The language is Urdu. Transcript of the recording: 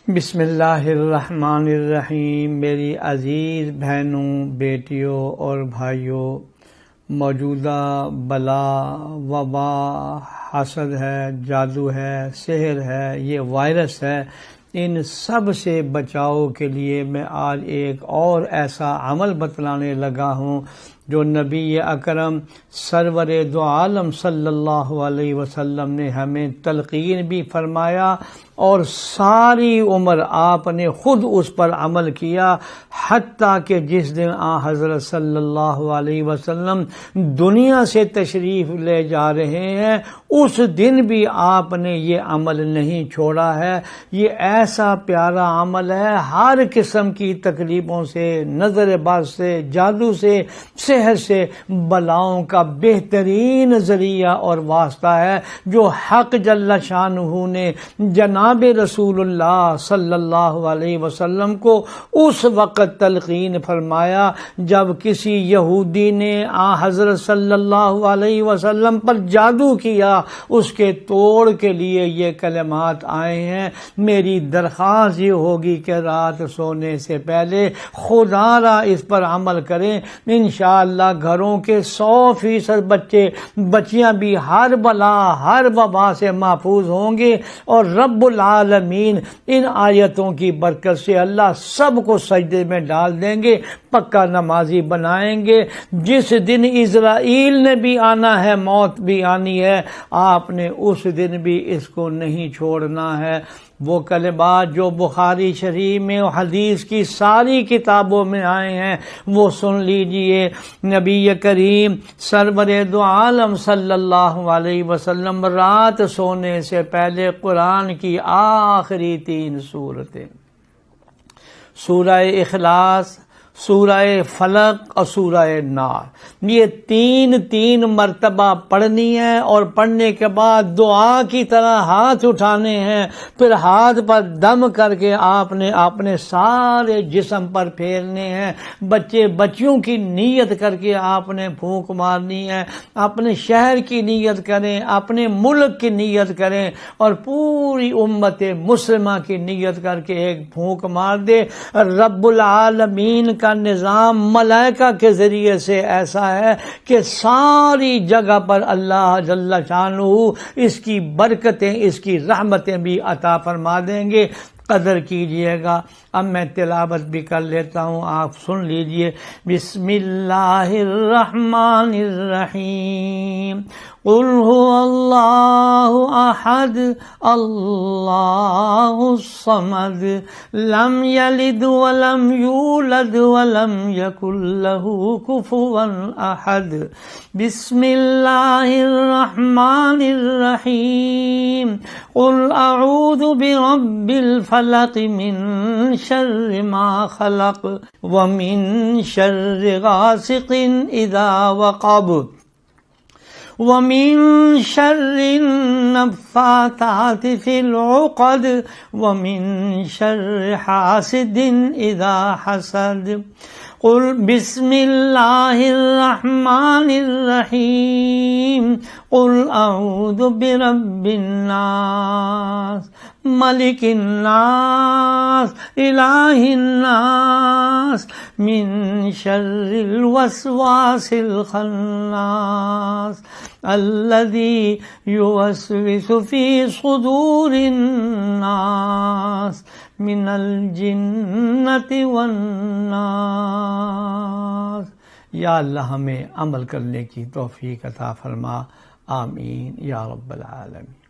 بسم اللہ الرحمن الرحیم۔ میری عزیز بہنوں، بیٹیوں اور بھائیوں، موجودہ بلا، وبا، حسد ہے، جادو ہے، سحر ہے، یہ وائرس ہے، ان سب سے بچاؤ کے لیے میں آج ایک اور ایسا عمل بتلانے لگا ہوں جو نبی اکرم سرور دو عالم صلی اللہ علیہ وسلم نے ہمیں تلقین بھی فرمایا اور ساری عمر آپ نے خود اس پر عمل کیا، حتیٰ کہ جس دن حضرت صلی اللہ علیہ وسلم دنیا سے تشریف لے جا رہے ہیں اس دن بھی آپ نے یہ عمل نہیں چھوڑا ہے۔ یہ ایسا پیارا عمل ہے، ہر قسم کی تکلیفوں سے، نظر بد سے، جادو سے، سحر سے، بلاؤں کا بہترین ذریعہ اور واسطہ ہے جو حق جل شانہ نے جناب رسول اللہ صلی اللہ علیہ وسلم کو اس وقت تلقین فرمایا جب کسی یہودی نے حضرت صلی اللہ علیہ وسلم پر جادو کیا۔ اس کے توڑ کے لیے یہ کلمات آئے ہیں۔ میری درخواست یہ ہوگی کہ رات سونے سے پہلے خدا را اس پر عمل کریں، انشاءاللہ گھروں کے 100% بچے بچیاں بھی ہر بلا ہر وبا سے محفوظ ہوں گے، اور رب العالمین ان آیتوں کی برکت سے اللہ سب کو سجدے میں ڈال دیں گے، پکا نمازی بنائیں گے۔ جس دن اسرائیل نے بھی آنا ہے، موت بھی آنی ہے، آپ نے اس دن بھی اس کو نہیں چھوڑنا ہے۔ وہ کلمات جو بخاری شریف میں حدیث کی ساری کتابوں میں آئے ہیں وہ سن لیجئے۔ نبی کریم سرور دو عالم صلی اللہ علیہ وسلم رات سونے سے پہلے قرآن کی آخری 3 سورتیں، سورہ اخلاص، سورہ فلق اور سورہ ناس، یہ تین مرتبہ پڑھنی ہے، اور پڑھنے کے بعد دعا کی طرح ہاتھ اٹھانے ہیں، پھر ہاتھ پر دم کر کے آپ نے اپنے سارے جسم پر پھیرنے ہیں۔ بچے بچیوں کی نیت کر کے آپ نے پھونک مارنی ہے، اپنے شہر کی نیت کریں، اپنے ملک کی نیت کریں، اور پوری امت مسلمہ کی نیت کر کے ایک پھونک مار دے۔ رب العالمین کا نظام ملائکہ کے ذریعے سے ایسا ہے کہ ساری جگہ پر اللہ جل شانہ اس کی برکتیں، اس کی رحمتیں بھی عطا فرما دیں گے۔ قدر کیجئے گا۔ اب میں تلاوت بھی کر لیتا ہوں، آپ سن لیجئے۔ بسم اللہ الرحمن الرحیم۔ قل هو اللہ احد اللہ الصمد لم یلد ولم یولد ولم یکن له کفوا احد۔ بسم اللہ الرحمن الرحیم۔ قل اعوذ برب الفلق من شر ما خلق ومن شر غاسق اذا وقب ومن شر النفاثات في العقد ومن شر حاسد اذا حسد۔ قل بسم اللہ الرحمن الرحیم۔ قل اعوذ برب الناس ملک الناس الہ الناس من شر الوسواس الخناس الذی یوسوس فی صدور الناس من الجنۃ والناس۔ یا اللہ ہمیں عمل کرنے کی توفیق عطا فرما، آمین یا رب العالمین۔